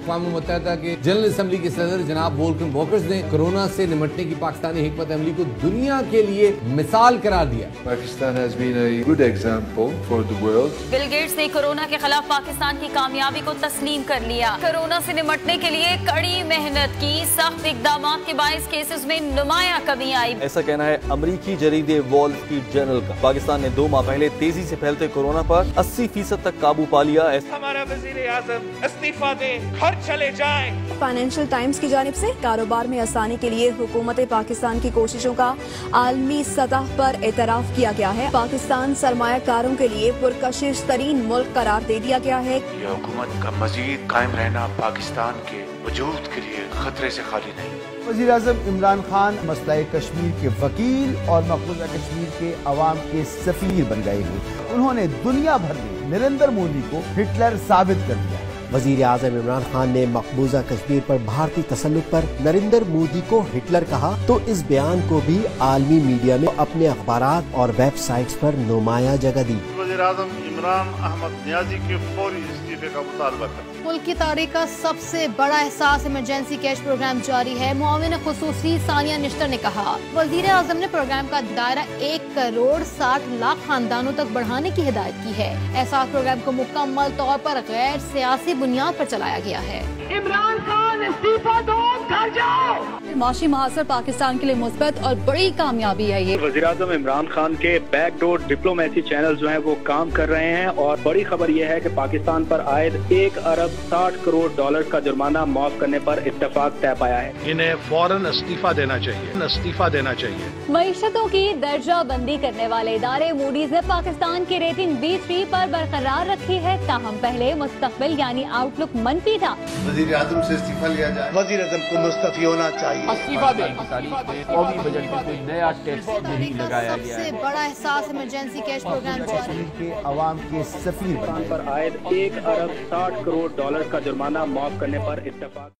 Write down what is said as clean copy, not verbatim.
अक़वाम मुत्तहिदा के general assembly के सदर जनाब वोल्कर बोकर्स ने कोरोना से निमटने की पाकिस्तानी हिकमत अमली को दुनिया के लिए मिसाल करार दिया। Pakistan has been a good example for the world. Bill Gates ने कोरोना के खिलाफ पाकिस्तान की कामयाबी को तस्लीम कर लिया। कोरोना से निमटने के लिए कड़ी मेहनत की, सख्त इकदाम के बाइस केसेस में नुमाया कमी आई। ऐसा कहना है अमरीकी जरीदे वॉल स्ट्रीट जर्नल का। पाकिस्तान ने 2 माह पहले तेजी से फैलते कोरोना पर 80% तक काबू पा लिया। हमारा वज़ीर आज़म इस्तीफा दे, घर चले जाए। फाइनेंशियल टाइम्स की जानिब से कारोबार में आसानी के लिए हुकूमत पाकिस्तान की कोशिशों का आलमी सतह पर एतराफ़ किया गया है। पाकिस्तान सरमायाकारों के लिए पुरकशिश तरीन मुल्क करार दे दिया गया है। यह हुकूमत का मजीद कायम रहना पाकिस्तान के वजूद के लिए खतरे से खाली नहीं। वज़ीर आज़म इमरान खान मसला कश्मीर के वकील और मकबूजा कश्मीर के अवाम के सफीर बन गए हैं। उन्होंने दुनिया भर में नरेंद्र मोदी को हिटलर साबित कर दिया है। वज़ीर आज़म इमरान खान ने मकबूजा कश्मीर पर भारतीय तसल्लुत पर नरेंद्र मोदी को हिटलर कहा तो इस बयान को भी आलमी मीडिया में अपने अखबारात और वेबसाइट्स पर नुमाया जगह दी। वज़ीर आज़म इमरान अहमद नियाज़ी के फौरी इस्तीफे का मुतालबा करते। मुल्क की तारीख का सबसे बड़ा एहसास इमरजेंसी कैश प्रोग्राम जारी है। मुआविन खुसूसी सानिया निश्तर ने कहा, वज़ीर आज़म ने प्रोग्राम का दायरा 1 करोड़ 60 लाख खानदानों तक बढ़ाने की हिदायत की है। एहसास प्रोग्राम को मुकम्मल तौर पर गैर सियासी बुनियाद पर चलाया गया है। इमरान खान इस्तीफा दो, घर जाओ। माशी महासर पाकिस्तान के लिए मुस्बत और बड़ी कामयाबी है ये। वज़ीर आज़म इमरान खान के बैकडोर डिप्लोमेसी चैनल जो हैं वो काम कर रहे हैं और बड़ी खबर ये है कि पाकिस्तान पर आयद 1 अरब 60 करोड़ डॉलर का जुर्माना माफ करने पर इत्तेफाक तय पाया है। इन्हें फौरन इस्तीफा देना चाहिए, इस्तीफा देना चाहिए। मईशतों की दर्जा बंदी करने वाले इदारे मूडीज ने पाकिस्तान की रेटिंग B3 पर बरकरार रखी है। ताहम पहले मुस्तकबिल यानी आउटलुक मनफी था। वज़ीर आज़म से इस्तीफा लिया जाए। वज़ीर आज़म को मुस्तफी होना चाहिए। इस्तीफा दें। कौमी बजट में कोई नया टैक्स नहीं लगाया गया है। सबसे बड़ा एहसास इमरजेंसी कैश प्रोग्राम जारी के अवाम के सफीर बन गए। पर आयद 1 अरब 60 करोड़ डॉलर का जुर्माना माफ करने पर इत्तेफाक